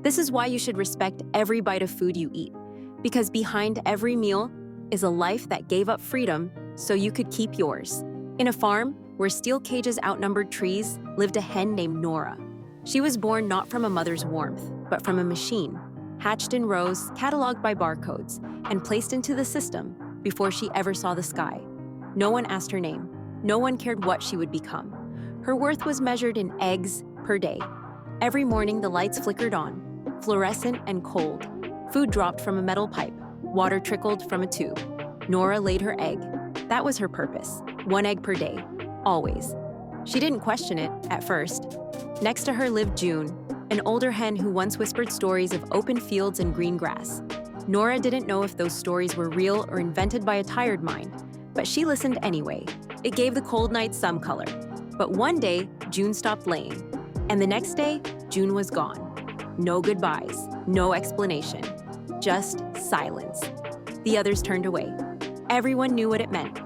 This is why you should respect every bite of food you eat, because behind every meal is a life that gave up freedom so you could keep yours. In a farm where steel cages outnumbered trees lived a hen named Nora. She was born not from a mother's warmth, but from a machine, hatched in rows, cataloged by barcodes, and placed into the system before she ever saw the sky. No one asked her name. No one cared what she would become. Her worth was measured in eggs per day. Every morning, the lights flickered on, fluorescent and cold. Food dropped from a metal pipe. Water trickled from a tube. Nora laid her egg. That was her purpose. 1 egg per day. Always. She didn't question it at first. Next to her lived June, an older hen who once whispered stories of open fields and green grass. Nora didn't know if those stories were real or invented by a tired mind, but she listened anyway. It gave the cold night some color. But one day, June stopped laying. And the next day, June was gone. No goodbyes, no explanation, just silence. The others turned away. Everyone knew what it meant.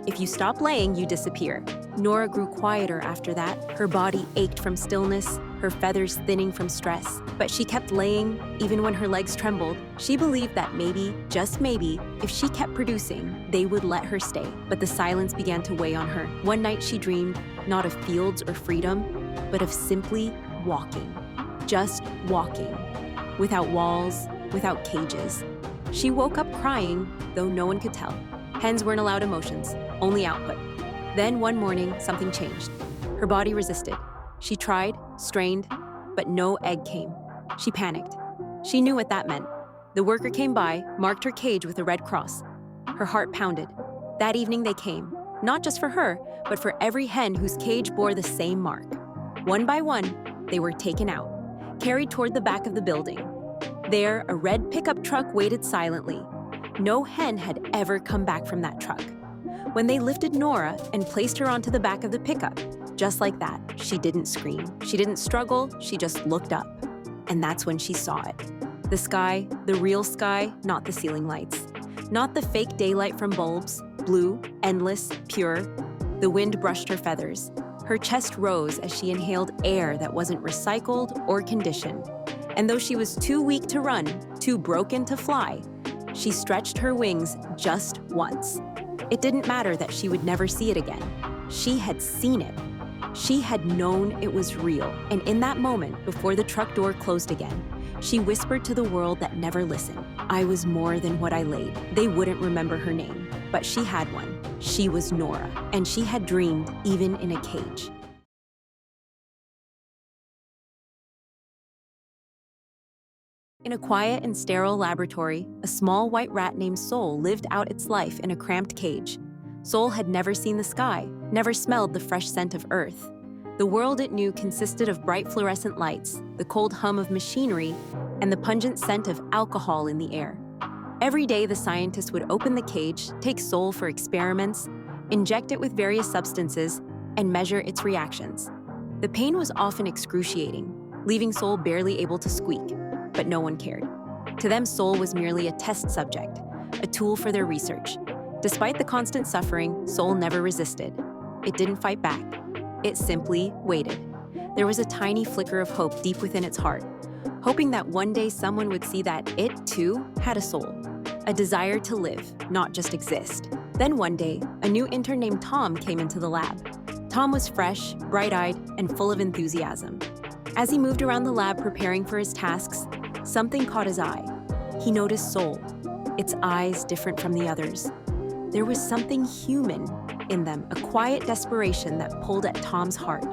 If you stop laying, you disappear. Nora grew quieter after that. Her body ached from stillness, her feathers thinning from stress. But she kept laying, even when her legs trembled. She believed that maybe, just maybe, if she kept producing, they would let her stay. But the silence began to weigh on her. One night she dreamed, not of fields or freedom, but of simply walking. Just walking. Without walls, without cages. She woke up crying, though no one could tell. Hens weren't allowed emotions, only output. Then one morning, something changed. Her body resisted. She tried, strained, but no egg came. She panicked. She knew what that meant. The worker came by, marked her cage with a red cross. Her heart pounded. That evening they came, not just for her, but for every hen whose cage bore the same mark. One by one, they were taken out, carried toward the back of the building. There, a red pickup truck waited silently. No hen had ever come back from that truck. When they lifted Nora and placed her onto the back of the pickup, just like that, she didn't scream. She didn't struggle, she just looked up. And that's when she saw it. The sky, the real sky, not the ceiling lights. Not the fake daylight from bulbs, blue, endless, pure. The wind brushed her feathers. Her chest rose as she inhaled air that wasn't recycled or conditioned. And though she was too weak to run, too broken to fly, she stretched her wings just once. It didn't matter that she would never see it again. She had seen it. She had known it was real. And in that moment, before the truck door closed again, she whispered to the world that never listened, "I was more than what I laid." They wouldn't remember her name, but she had one. She was Nora, and she had dreamed even in a cage. In a quiet and sterile laboratory, a small white rat named Soul lived out its life in a cramped cage. Soul had never seen the sky, never smelled the fresh scent of earth. The world it knew consisted of bright fluorescent lights, the cold hum of machinery, and the pungent scent of alcohol in the air. Every day, the scientists would open the cage, take Soul for experiments, inject it with various substances, and measure its reactions. The pain was often excruciating, leaving Soul barely able to squeak. But no one cared. To them, Soul was merely a test subject, a tool for their research. Despite the constant suffering, Soul never resisted. It didn't fight back. It simply waited. There was a tiny flicker of hope deep within its heart, hoping that one day someone would see that it, too, had a soul, a desire to live, not just exist. Then one day, a new intern named Tom came into the lab. Tom was fresh, bright-eyed, and full of enthusiasm. As he moved around the lab preparing for his tasks, something caught his eye. He noticed Soul, its eyes different from the others. There was something human in them, a quiet desperation that pulled at Tom's heart.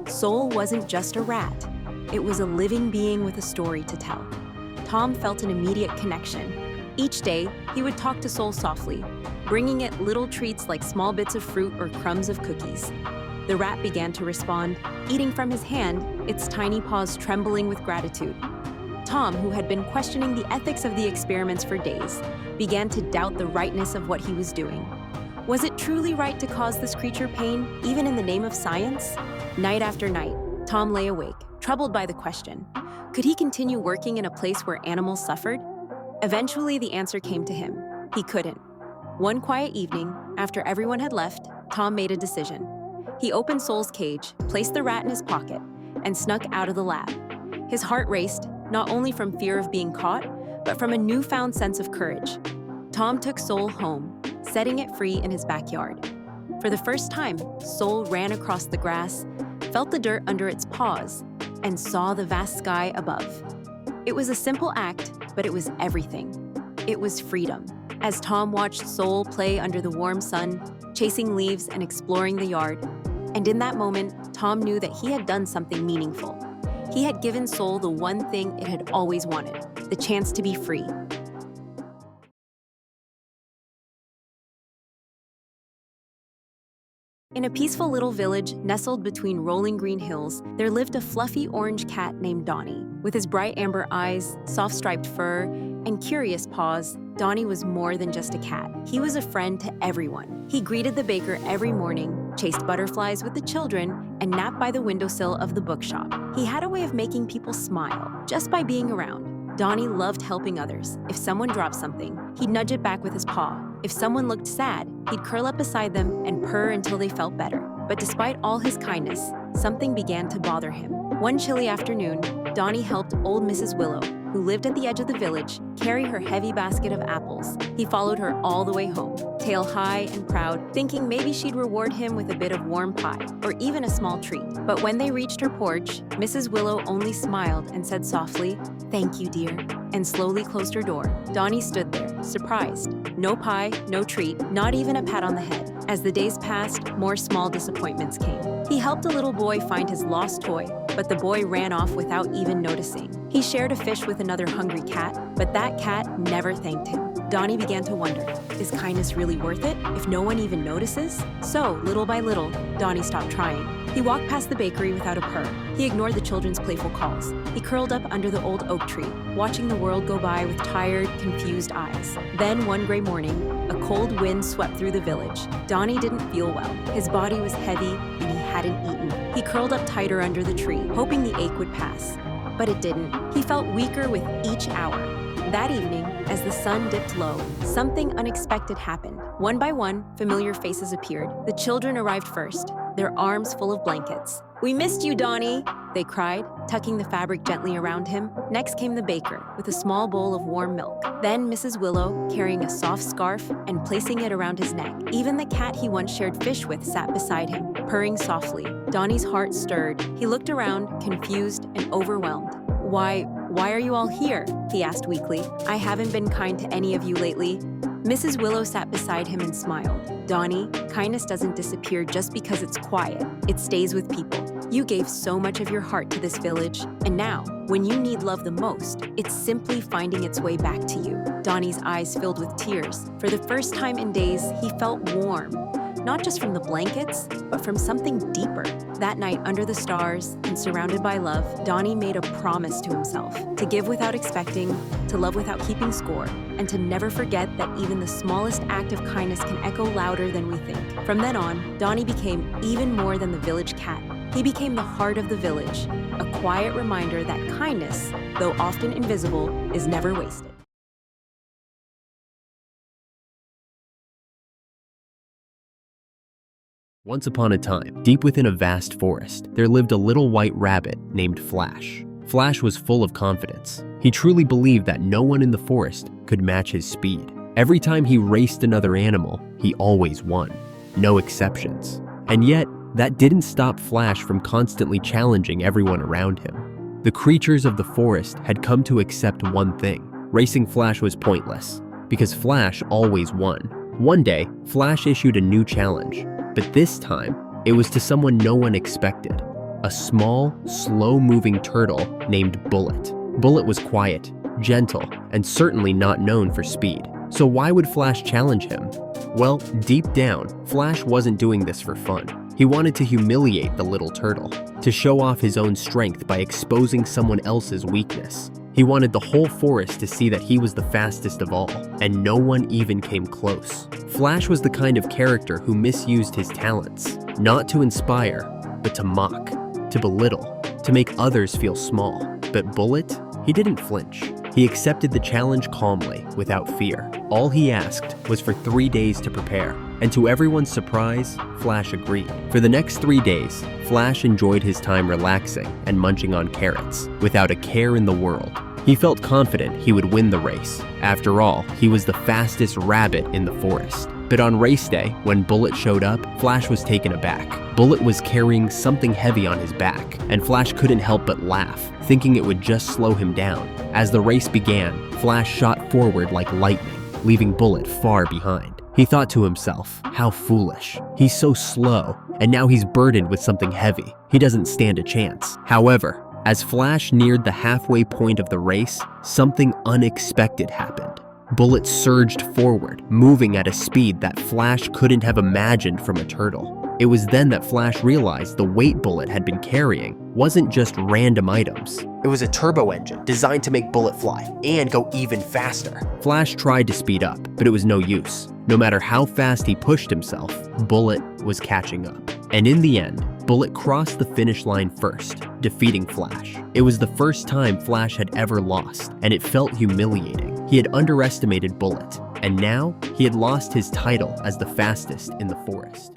Soul wasn't just a rat. It was a living being with a story to tell. Tom felt an immediate connection. Each day, he would talk to Soul softly, bringing it little treats like small bits of fruit or crumbs of cookies. The rat began to respond, eating from his hand, its tiny paws trembling with gratitude. Tom, who had been questioning the ethics of the experiments for days, began to doubt the rightness of what he was doing. Was it truly right to cause this creature pain, even in the name of science? Night after night, Tom lay awake, troubled by the question. Could he continue working in a place where animals suffered? Eventually, the answer came to him. He couldn't. One quiet evening, after everyone had left, Tom made a decision. He opened Soul's cage, placed the rat in his pocket, and snuck out of the lab. His heart raced, not only from fear of being caught, but from a newfound sense of courage. Tom took Soul home, setting it free in his backyard. For the first time, Soul ran across the grass, felt the dirt under its paws, and saw the vast sky above. It was a simple act, but it was everything. It was freedom. As Tom watched Soul play under the warm sun, chasing leaves and exploring the yard, and in that moment, Tom knew that he had done something meaningful. He had given Soul the one thing it had always wanted, the chance to be free. In a peaceful little village nestled between rolling green hills, there lived a fluffy orange cat named Donnie. With his bright amber eyes, soft striped fur, and curious paws, Donnie was more than just a cat. He was a friend to everyone. He greeted the baker every morning, chased butterflies with the children, and napped by the windowsill of the bookshop. He had a way of making people smile just by being around. Donnie loved helping others. If someone dropped something, he'd nudge it back with his paw. If someone looked sad, he'd curl up beside them and purr until they felt better. But despite all his kindness, something began to bother him. One chilly afternoon, Donnie helped old Mrs. Willow, who lived at the edge of the village, carry her heavy basket of apples. He followed her all the way home, tail high and proud, thinking maybe she'd reward him with a bit of warm pie, or even a small treat. But when they reached her porch, Mrs. Willow only smiled and said softly, "Thank you, dear," and slowly closed her door. Donnie stood there, surprised. No pie, no treat, not even a pat on the head. As the days passed, more small disappointments came. He helped a little boy find his lost toy, but the boy ran off without even noticing. He shared a fish with another hungry cat, but that cat never thanked him. Donnie began to wonder, is kindness really worth it if no one even notices? So, little by little, Donnie stopped trying. He walked past the bakery without a purr. He ignored the children's playful calls. He curled up under the old oak tree, watching the world go by with tired, confused eyes. Then one gray morning, a cold wind swept through the village. Donnie didn't feel well. His body was heavy, and he hadn't eaten. He curled up tighter under the tree, hoping the ache would pass. But it didn't. He felt weaker with each hour. That evening, as the sun dipped low, something unexpected happened. One by one, familiar faces appeared. The children arrived first, their arms full of blankets. "We missed you, Donnie," they cried, tucking the fabric gently around him. Next came the baker, with a small bowl of warm milk. Then Mrs. Willow, carrying a soft scarf and placing it around his neck. Even the cat he once shared fish with sat beside him, purring softly. Donnie's heart stirred. He looked around, confused and overwhelmed. Why are you all here?" he asked weakly. "I haven't been kind to any of you lately." Mrs. Willow sat beside him and smiled. "Donnie, kindness doesn't disappear just because it's quiet. It stays with people. You gave so much of your heart to this village, and now, when you need love the most, it's simply finding its way back to you." Donnie's eyes filled with tears. For the first time in days, he felt warm. Not just from the blankets, but from something deeper. That night, under the stars and surrounded by love, Donnie made a promise to himself to give without expecting, to love without keeping score, and to never forget that even the smallest act of kindness can echo louder than we think. From then on, Donnie became even more than the village cat. He became the heart of the village, a quiet reminder that kindness, though often invisible, is never wasted. Once upon a time, deep within a vast forest, there lived a little white rabbit named Flash. Flash was full of confidence. He truly believed that no one in the forest could match his speed. Every time he raced another animal, he always won. No exceptions. And yet, that didn't stop Flash from constantly challenging everyone around him. The creatures of the forest had come to accept one thing. Racing Flash was pointless, because Flash always won. One day, Flash issued a new challenge. But this time, it was to someone no one expected. A small, slow-moving turtle named Bullet. Bullet was quiet, gentle, and certainly not known for speed. So why would Flash challenge him? Well, deep down, Flash wasn't doing this for fun. He wanted to humiliate the little turtle, to show off his own strength by exposing someone else's weakness. He wanted the whole forest to see that he was the fastest of all, and no one even came close. Flash was the kind of character who misused his talents, not to inspire, but to mock, to belittle, to make others feel small. But Bullet, he didn't flinch. He accepted the challenge calmly, without fear. All he asked was for 3 days to prepare. And to everyone's surprise, Flash agreed. For the next 3 days, Flash enjoyed his time relaxing and munching on carrots, without a care in the world. He felt confident he would win the race. After all, he was the fastest rabbit in the forest. But on race day, when Bullet showed up, Flash was taken aback. Bullet was carrying something heavy on his back, and Flash couldn't help but laugh, thinking it would just slow him down. As the race began, Flash shot forward like lightning, leaving Bullet far behind. He thought to himself, how foolish. He's so slow, and now he's burdened with something heavy. He doesn't stand a chance. However, as Flash neared the halfway point of the race, something unexpected happened. Bullet surged forward, moving at a speed that Flash couldn't have imagined from a turtle. It was then that Flash realized the weight Bullet had been carrying wasn't just random items. It was a turbo engine designed to make Bullet fly and go even faster. Flash tried to speed up, but it was no use. No matter how fast he pushed himself, Bullet was catching up. And in the end, Bullet crossed the finish line first, defeating Flash. It was the first time Flash had ever lost, and it felt humiliating. He had underestimated Bullet, and now he had lost his title as the fastest in the forest.